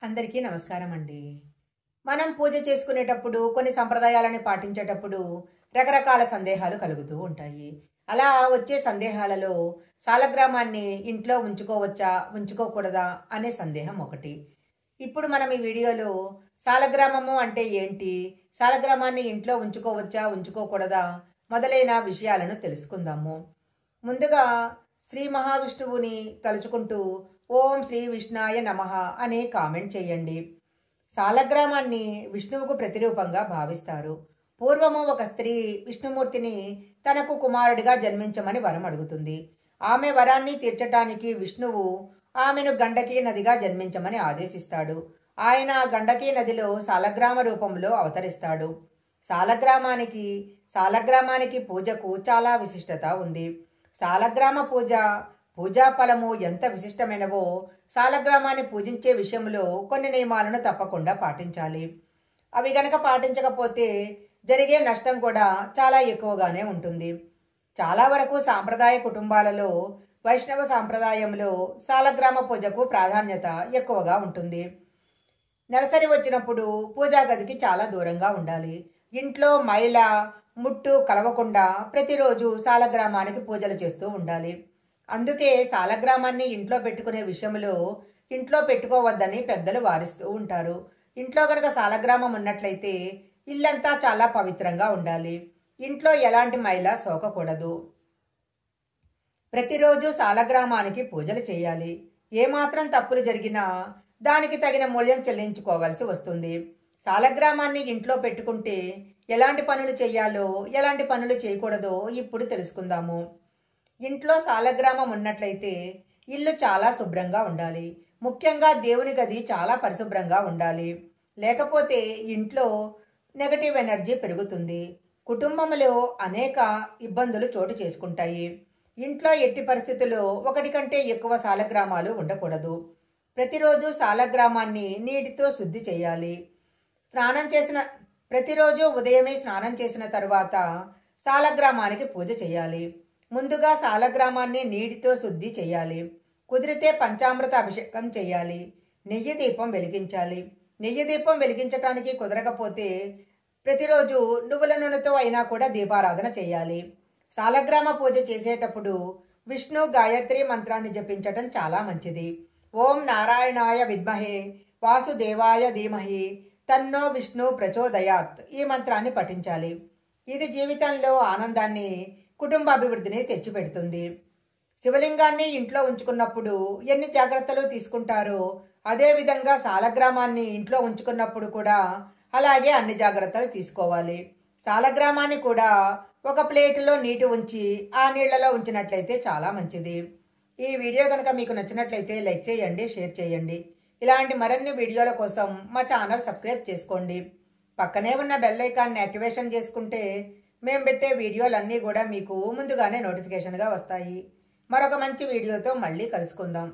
అందరికీ నమస్కారం అండి. మనం పూజ చేసుకునేటప్పుడు కొన్ని సంప్రదాయాలను పాటించేటప్పుడు రకరకాల సందేహాలు కలుగుతూ ఉంటాయి. అలా వచ్చే సందేహాలలో సాలగ్రామాన్ని ఇంట్లో ఉంచుకోవచ్చా, ఉంచుకోకూడదా అనే సందేహం ఒకటి. ఇప్పుడు మనం ఈ వీడియోలో సాలగ్రామము అంటే ఏంటి? సాలగ్రామాన్ని ఇంట్లో ఉంచుకోవచ్చా, ఉంచుకోకూడదా మొదలైన విషయాలను తెలుసుకుందాము. ముందుగా శ్రీ మహావిష్ణువుని తలుచుకుంటూ ఓం శ్రీ విష్ణాయ నమః అనే కామెంట్ చేయండి. సాలగ్రామాన్ని విష్ణువుకు ప్రతిరూపంగా భావిస్తారు. పూర్వము ఒక స్త్రీ విష్ణుమూర్తిని తనకు కుమారుడిగా జన్మించమని వరం అడుగుతుంది. ఆమె వరాన్ని తీర్చటానికి విష్ణువు ఆమెను గండకీ నదిగా జన్మించమని ఆదేశిస్తాడు. ఆయన గండకీ నదిలో సాలగ్రామ రూపంలో అవతరిస్తాడు. సాలగ్రామానికి పూజకు చాలా విశిష్టత ఉంది. సాలగ్రామ పూజా ఫలము ఎంత విశిష్టమైనవో సాలగ్రామాన్ని పూజించే విషయంలో కొన్ని నియమాలను తప్పకుండా పాటించాలి. అవి గనక పాటించకపోతే జరిగే నష్టం కూడా చాలా ఎక్కువగానే ఉంటుంది. చాలా వరకు సాంప్రదాయ కుటుంబాలలో వైష్ణవ సాంప్రదాయంలో సాలగ్రామ పూజకు ప్రాధాన్యత ఎక్కువగా ఉంటుంది. నెలసరి వచ్చినప్పుడు పూజా గదికి చాలా దూరంగా ఉండాలి. ఇంట్లో మైల ముట్టు కలవకుండా ప్రతిరోజు సాలగ్రామానికి పూజలు చేస్తూ ఉండాలి. అందుకే సాలగ్రామాన్ని ఇంట్లో పెట్టుకునే విషయంలో ఇంట్లో పెట్టుకోవద్దని పెద్దలు వారిస్తూ ఉంటారు. ఇంట్లో గనక సాలగ్రామం ఉన్నట్లయితే ఇల్లంతా చాలా పవిత్రంగా ఉండాలి. ఇంట్లో ఎలాంటి మైల సోకకూడదు. ప్రతిరోజు సాలగ్రామానికి పూజలు చేయాలి. ఏమాత్రం తప్పులు జరిగినా దానికి తగిన మూల్యం చెల్లించుకోవాల్సి వస్తుంది. సాలగ్రామాన్ని ఇంట్లో పెట్టుకుంటే ఎలాంటి పనులు చేయాలో, ఎలాంటి పనులు చేయకూడదో ఇప్పుడు తెలుసుకుందాము. ఇంట్లో సాలగ్రామం ఉన్నట్లయితే ఇల్లు చాలా శుభ్రంగా ఉండాలి. ముఖ్యంగా దేవుని గది చాలా పరిశుభ్రంగా ఉండాలి. లేకపోతే ఇంట్లో నెగటివ్ ఎనర్జీ పెరుగుతుంది. కుటుంబంలో అనేక ఇబ్బందులు చోటు చేసుకుంటాయి. ఇంట్లో ఎట్టి పరిస్థితుల్లో ఒకటి కంటే ఎక్కువ సాలగ్రామాలు ఉండకూడదు. ప్రతిరోజు సాలగ్రామాన్ని నీటితో శుద్ధి చేయాలి. ప్రతిరోజు ఉదయమే స్నానం చేసిన తరువాత సాలగ్రామానికి పూజ చేయాలి. ముందుగా సాలగ్రామాన్ని నీటితో శుద్ధి చేయాలి. కుదిరితే పంచామృత అభిషేకం చేయాలి. నెయ్యి దీపం వెలిగించాలి. నెయ్యి దీపం వెలిగించటానికి కుదరకపోతే ప్రతిరోజు నువ్వుల నూనెతో అయినా కూడా దీపారాధన చేయాలి. సాలగ్రామ పూజ చేసేటప్పుడు విష్ణు గాయత్రి మంత్రాన్ని జపించటం చాలా మంచిది. ఓం నారాయణాయ విద్మహే వాసుదేవాయ ధీమహి తన్నో విష్ణు ప్రచోదయాత్ ఈ మంత్రాన్ని పఠించాలి. ఇది జీవితంలో ఆనందాన్ని, కుటుంబ అభివృద్ధిని తెచ్చిపెడుతుంది. శివలింగాన్ని ఇంట్లో ఉంచుకున్నప్పుడు ఎన్ని జాగ్రత్తలు తీసుకుంటారో అదేవిధంగా సాలగ్రామాన్ని ఇంట్లో ఉంచుకున్నప్పుడు కూడా అలాగే అన్ని జాగ్రత్తలు తీసుకోవాలి. సాలగ్రామాన్ని కూడా ఒక ప్లేటులో నీటి ఉంచి ఆ నీళ్లలో ఉంచినట్లయితే చాలా మంచిది. ఈ వీడియో కనుక మీకు నచ్చినట్లయితే లైక్ చేయండి, షేర్ చేయండి. ఇలాంటి మరిన్ని వీడియోల కోసం మా ఛానల్ సబ్స్క్రైబ్ చేసుకోండి. పక్కనే ఉన్న బెల్ ఐకాన్ని యాక్టివేషన్ చేసుకుంటే మేము పెట్టే వీడియోలన్నీ కూడా మీకు ముందుగానే నోటిఫికేషన్గా వస్తాయి. మరొక మంచి వీడియోతో మళ్ళీ కలుసుకుందాం.